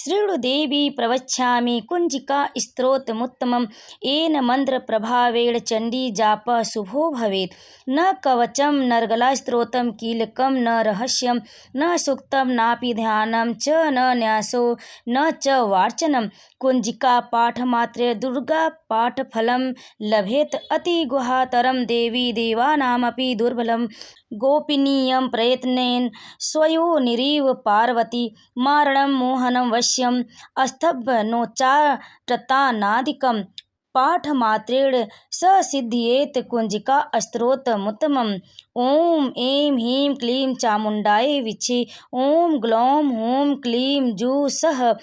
शृणुदेवी प्रवक्ष्यामि कुञ्जिका स्तोत्रमुत्तमं येन मन्त्रप्रभावेण चण्डीजापः शुभो भवेत्। न कवचं नर्गलास्तोत्रं कीलकं न रहस्यं न सूक्तं नापि ध्यानं च न न्यासो न च वार्चनं। कुञ्जिकापाठमात्रे दुर्गापाठफलं लभेत अतिगुहातरं देवी देवानामपि दुर्बलं। गोपनीयं प्रयत्नेन स्वयोनिरिव पार्वती मारणं मोहनं वश्यं स्तभनोच्चाटनादिकं पाठमात्रेण ससिद्ध्येत् कुञ्जिका स्तोत्रमुत्तमम्। ॐ ऐं ह्रीं क्लीं चामुण्डायै विच्छे। ॐ ग्लौं हूं क्लीं जूः सः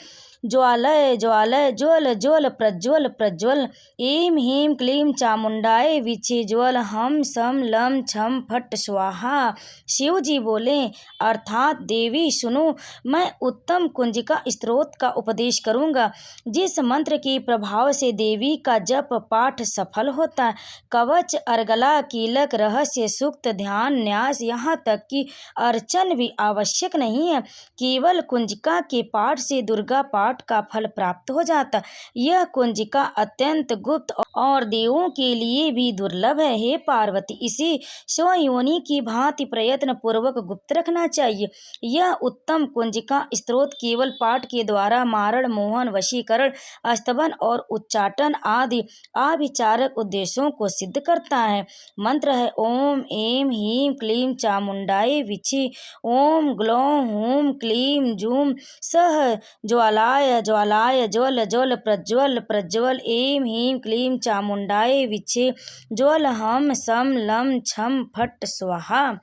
ज्वालय ज्वालय ज्वल ज्वल प्रज्वल प्रज्वल। ऐं ह्रीं क्लीं चामुण्डायै विच्छे ज्वल हम सम लं छम फट स्वाहा। शिव जी बोले अर्थात देवी सुनो, मैं उत्तम कुंजिका स्तोत्र का उपदेश करूँगा जिस मंत्र के प्रभाव से देवी का जप पाठ सफल होता है। कवच, अर्गला, कीलक, रहस्य, सूक्त, ध्यान, न्यास, यहाँ तक कि अर्चन भी आवश्यक नहीं है। केवल कुंजिका के पाठ से दुर्गा पाठ का फल प्राप्त हो जाता। यह कुंजिका अत्यंत गुप्त और देवों के लिए भी दुर्लभ है। हे पार्वती, इसे स्वयोनि की भांति प्रयत्न पूर्वक गुप्त रखना चाहिए। यह उत्तम कुंजिका स्तोत्र केवल पाठ के द्वारा मारण, मोहन, वशीकरण, स्तवन और उच्चाटन आदि आभिचारक उद्देश्यों को सिद्ध करता है। मंत्र है ओम ऐं ह्रीं क्लीं चामुण्डायै विच्छे। ओम ग्लौं हूं क्लीं जूं सः ज्वालाय ज्वालाय ज्वल ज्वल प्रज्वल प्रज्वल। ऐं ह्रीं क्लीं चामुण्डायै विच्छे ज्वल हम सम लं छम फट स्वाहा।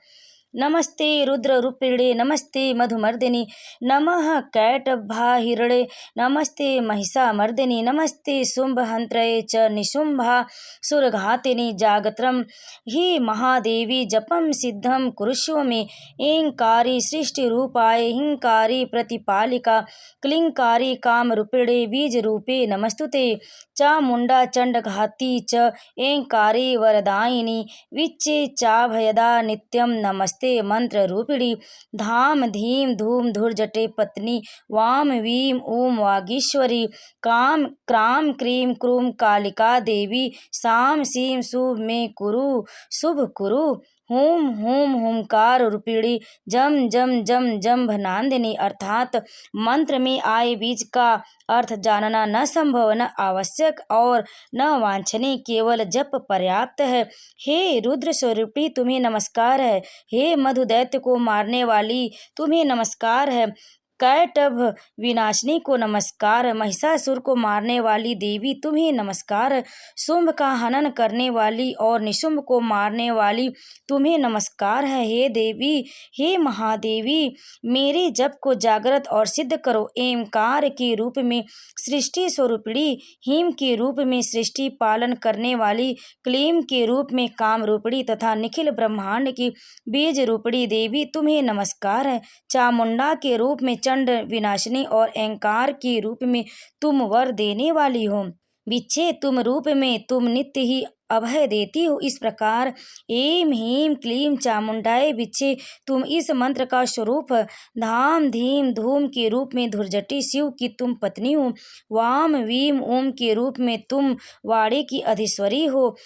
नमस्ते रुद्ररूपिणे नमस्ते मधुमर्दिनि नमः कैटभाहिरणे नमस्ते महिषामर्दिनि नमस्ते शुम्भहन्त्रये च निशुम्भासुरघातिनि। जागत्रं हि महादेवी जपं सिद्धं कुरुष्व मे। ऐंकारी सृष्टिरूपाय ह्रींकारी प्रतिपालिका क्लींकारी कामरूपिणे बीजरूपे नमस्तुते। चामुण्डा चण्डघाती च ऐंकारी वरदायिनी विच्चे चाभयदा नित्यं नमस्ते मंत्र रूपिणी। धाम धीम धूम धुर्जटे पत्नी वाम वीम ऊम वागीश्वरी। काम क्राम क्रीम क्रूम कालिका देवी। साम सीम शुभ में कुरु शुभ कुरु। हुम हुम हुंकार रूपिणी जम जम जम जम्भनांदिनी। अर्थात मंत्र में आए बीज का अर्थ जानना न संभव, न आवश्यक और न वांछनीय, केवल जप पर्याप्त है। हे रुद्र स्वरूपी तुम्हें नमस्कार है। हे मधु दैत्य को मारने वाली तुम्हें नमस्कार है। कैटभ विनाशिनी को नमस्कार है। महिषासुर को मारने वाली देवी तुम्हें नमस्कार है। शुंभ का हनन करने वाली और निशुंभ को मारने वाली तुम्हें नमस्कार है। हे देवी, हे महादेवी, मेरे जप को जागृत और सिद्ध करो। ऐंकार के रूप में सृष्टि स्वरूपिणी, हीम के रूप में सृष्टि पालन करने वाली, क्लीम के रूप में काम रूपिणी तथा निखिल ब्रह्मांड की बीज रूपिणी देवी तुम्हें नमस्कार है। चामुंडा के रूप में चंड विनाशिनी और ऐंकार के रूप में तुम वर देने वाली हो। विच्छे तुम रूप में तुम नित्य ही अभय देती हो। इस प्रकार ऐं ह्रीं क्लीं चामुण्डायै विच्छे तुम इस मंत्र का स्वरूप। धाम धीम धूम के रूप में धुर्जटी शिव की तुम पत्नी हो। वाम वीम ओम के रूप में तुम वाड़े की अधीश्वरी हो।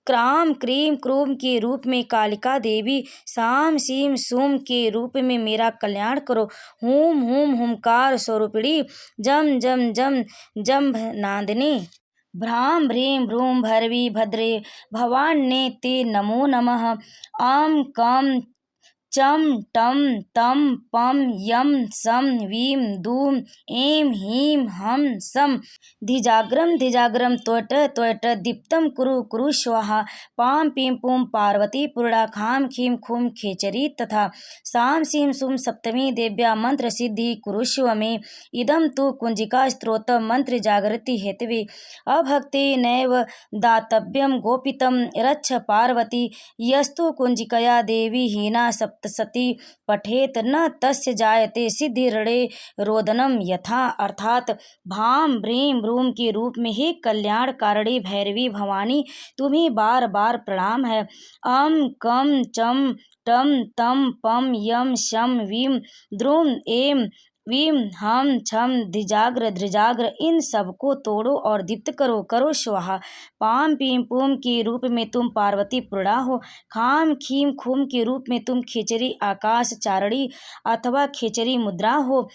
क्राम क्रीम क्रूम के रूप में कालिका देवी। साम सीम सूम के रूप में मेरा कल्याण करो। हूम हूम हुंकार स्वरूपिणी जम जम जम जम्भनादिनी। भ्रां भ्रीं भ्रूं भैरवी भद्रे भवान्ये ते नमो नमः। आं कं चं टं तं पं यं सं वीं दूं ऐं ह्रीं हं सं। धिजाग्रम धिजाग्रम त्वट त्वट दीप्तं कुरु कुरु स्वाहा। पां पीं पूं पार्वती पूर्णा खां खीं खूं खेचरी तथा सां सीं सूं सप्तमी देव्या मंत्र सिद्धि कुरुष्व मे। इदं तु कुंजिका स्तोत्रं मंत्र जागृति हेतवे अभक्ते नैव दातव्यं गोपितं रक्ष पार्वती। यस्तु कुंजिकया देवी हीना सप्तशती पठेत न तस्य जायते सिद्धिरणे रोदनम यथा। अर्थात भाम भ्रीं भ्रूम के रूप में हे कल्याण कारिणी भैरवी भवानी तुम्हें बार बार प्रणाम है। अम कम चम टम तम पम यम शम वीम द्रुम एम वीम हम छम धिजाग्र ध्रिजाग्र इन सबको तोड़ो और दीप्त करो, करो स्वाहा। पाम पीम पूम के रूप में तुम पार्वती पूर्णा हो। खाम खीम खूम के रूप में तुम खिचड़ी आकाश चारणी अथवा खिचड़ी मुद्रा हो।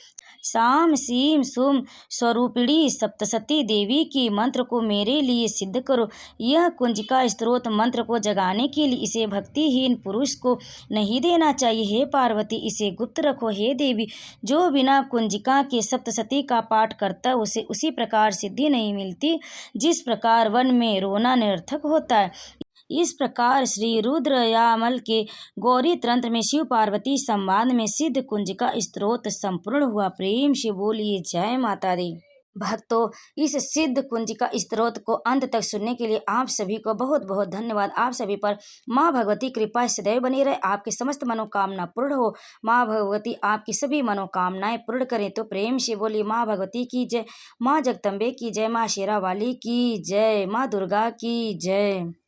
साम सीम सुम स्वरूपिणी सप्तसती देवी के मंत्र को मेरे लिए सिद्ध करो। यह कुंजिका स्तोत्र मंत्र को जगाने के लिए इसे भक्तिहीन पुरुष को नहीं देना चाहिए। हे पार्वती, इसे गुप्त रखो। हे देवी, जो बिना कुंजिका के सप्तसती का पाठ करता उसे उसी प्रकार सिद्धि नहीं मिलती जिस प्रकार वन में रोना निरर्थक होता है। इस प्रकार श्री रुद्रयामल के गौरी तंत्र में शिव पार्वती संवाद में सिद्ध कुंजिका स्तोत्र संपूर्ण हुआ। प्रेम से बोलिए जय माता दी। भक्तों, इस सिद्ध कुंजिका स्तोत्र को अंत तक सुनने के लिए आप सभी को बहुत बहुत धन्यवाद। आप सभी पर माँ भगवती कृपा सदैव बनी रहे, आपकी समस्त मनोकामना पूर्ण हो। माँ भगवती आपकी सभी मनोकामनाएं पूर्ण करें। तो प्रेम से बोलिए माँ भगवती की जय, माँ जगदम्बे की जय, माँ शेरा वाली की जय, माँ दुर्गा की जय।